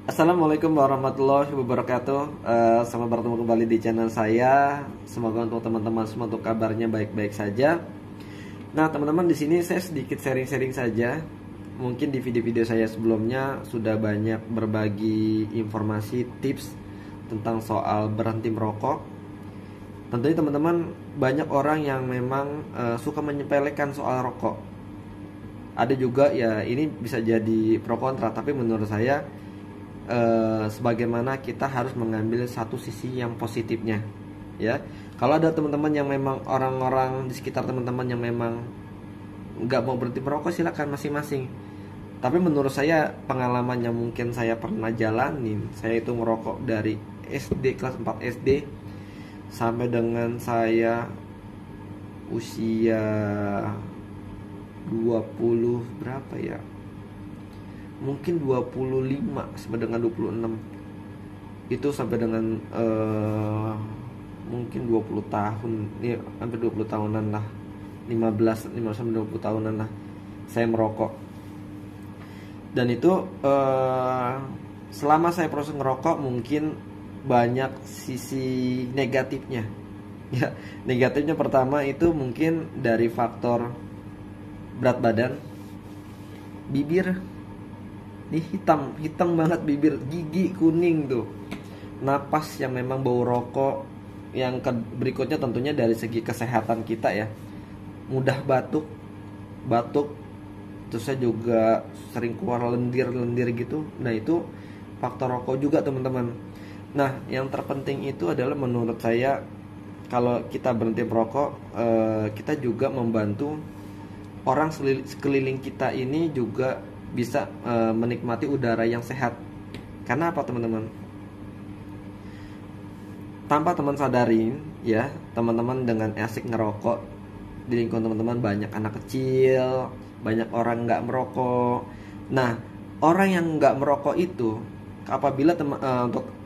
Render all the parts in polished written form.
Assalamualaikum warahmatullahi wabarakatuh. Selamat bertemu kembali di channel saya. Semoga untuk teman-teman semua untuk kabarnya baik-baik saja. Nah, teman-teman, di sini saya sedikit sharing-sharing saja. Mungkin di video-video saya sebelumnya sudah banyak berbagi informasi, tips tentang soal berhenti merokok. Tentunya teman-teman, banyak orang yang memang suka menyepelekan soal rokok. Ada juga ya, ini bisa jadi pro kontra, tapi menurut saya sebagaimana kita harus mengambil satu sisi yang positifnya, ya. Kalau ada teman-teman yang memang orang-orang di sekitar teman-teman yang memang nggak mau berhenti merokok, silakan masing-masing. Tapi menurut saya, pengalaman yang mungkin saya pernah jalanin, saya itu merokok dari SD, kelas 4 SD sampai dengan saya usia 20 berapa ya, mungkin 25 sampai dengan 26, itu sampai dengan mungkin 20 tahun ya, hampir 20 tahunan lah, 15 sampai 20 tahunan lah saya merokok. Dan itu selama saya proses ngerokok mungkin banyak sisi negatifnya ya. Negatifnya pertama itu mungkin dari faktor berat badan, bibir ini hitam banget, bibir, gigi kuning tuh, napas yang memang bau rokok. Yang berikutnya tentunya dari segi kesehatan kita ya, mudah batuk, terus saya juga sering keluar lendir gitu. Nah, itu faktor rokok juga, teman-teman. Nah, yang terpenting itu adalah menurut saya, kalau kita berhenti merokok, kita juga membantu orang sekeliling kita ini juga bisa menikmati udara yang sehat. Karena apa, teman-teman? Tanpa teman sadarin ya, teman-teman dengan asik ngerokok, di lingkungan teman-teman banyak anak kecil, banyak orang nggak merokok. Nah, orang yang nggak merokok itu, apabila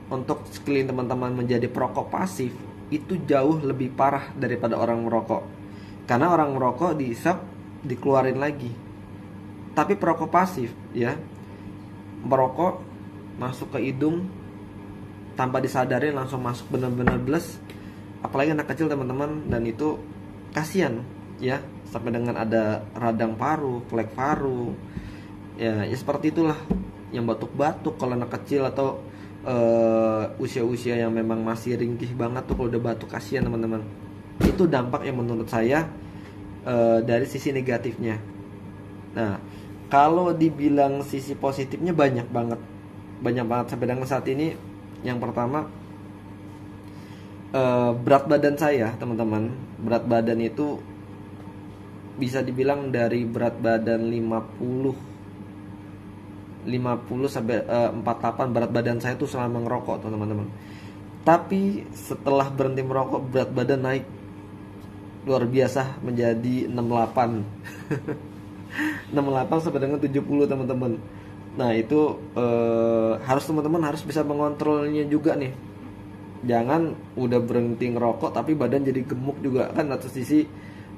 untuk sekeliling teman-teman menjadi perokok pasif, itu jauh lebih parah daripada orang merokok. Karena orang merokok dihisap, dikeluarin lagi. Tapi perokok pasif ya, merokok masuk ke hidung tanpa disadari, langsung masuk benar-benar bles. Apalagi anak kecil, teman-teman, dan itu kasihan ya, sampai dengan ada radang paru, flek paru ya, seperti itulah. Yang batuk-batuk kalau anak kecil atau usia-usia yang memang masih ringkih banget tuh, kalau udah batuk kasihan, teman-teman. Itu dampak yang menurut saya dari sisi negatifnya. Nah, kalau dibilang sisi positifnya banyak banget sampai dengan saat ini. Yang pertama, berat badan saya, teman-teman. Berat badan itu bisa dibilang dari berat badan 50 sampai 48 berat badan saya itu selama ngerokok, teman-teman. Tapi setelah berhenti merokok, berat badan naik luar biasa menjadi 68. 68 sampai dengan 70, teman-teman. Nah, itu teman-teman harus bisa mengontrolnya juga nih. Jangan udah berhenti ngerokok tapi badan jadi gemuk juga, kan satu sisi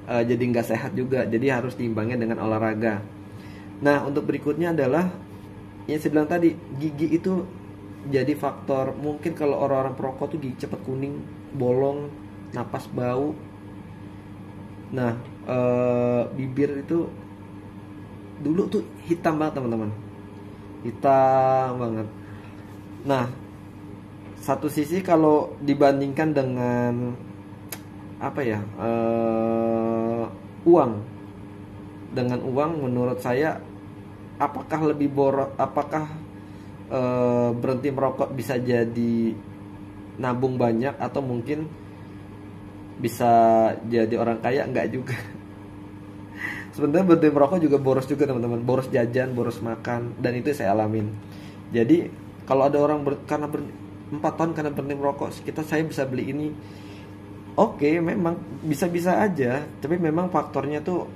jadi nggak sehat juga. Jadi harus diimbangin dengan olahraga. Nah, untuk berikutnya adalah yang saya bilang tadi, gigi itu jadi faktor. Mungkin kalau orang-orang perokok tuh gigi cepat kuning, bolong, napas bau. Nah, bibir itu dulu tuh hitam banget, teman-teman, hitam banget. Nah, satu sisi kalau dibandingkan dengan apa ya, uang, dengan uang menurut saya, apakah lebih berhenti merokok bisa jadi nabung banyak, atau mungkin bisa jadi orang kaya? Enggak juga. Sebenarnya berhenti merokok juga boros juga, teman-teman. Boros jajan, boros makan, dan itu saya alamin. Jadi kalau ada orang karena 4 tahun karena berhenti merokok, saya bisa beli ini. Oke, memang bisa-bisa aja, tapi memang faktornya tuh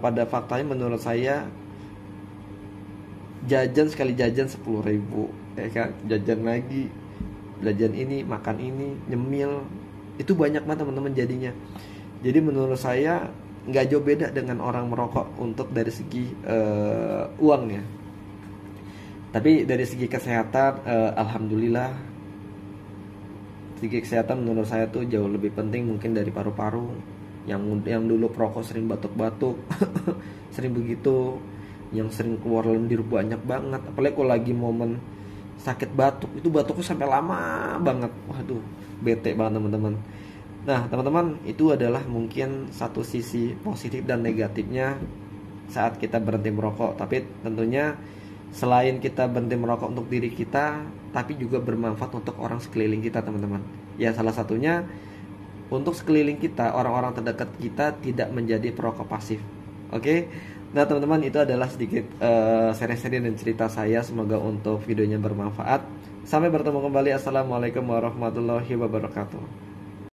pada faktanya menurut saya, jajan sekali jajan 10.000, ya kan? Jajan lagi, jajan ini, makan ini, nyemil, itu banyak banget, teman-teman, jadinya. Jadi menurut saya nggak jauh beda dengan orang merokok untuk dari segi uangnya. Tapi dari segi kesehatan, alhamdulillah, segi kesehatan menurut saya tuh jauh lebih penting mungkin dari paru-paru. Yang dulu perokok sering batuk-batuk, sering begitu, yang sering keluar lendir banyak banget. Apalagi kalau lagi momen sakit batuk, itu batuknya sampai lama banget. Waduh, bete banget teman-teman. Nah, teman-teman, itu adalah mungkin satu sisi positif dan negatifnya saat kita berhenti merokok. Tapi tentunya selain kita berhenti merokok untuk diri kita, tapi juga bermanfaat untuk orang sekeliling kita, teman-teman. Ya, salah satunya untuk sekeliling kita, orang-orang terdekat kita tidak menjadi perokok pasif. Oke. Nah, teman-teman, itu adalah sedikit seri-seri dan cerita saya. Semoga untuk videonya bermanfaat. Sampai bertemu kembali. Assalamualaikum warahmatullahi wabarakatuh.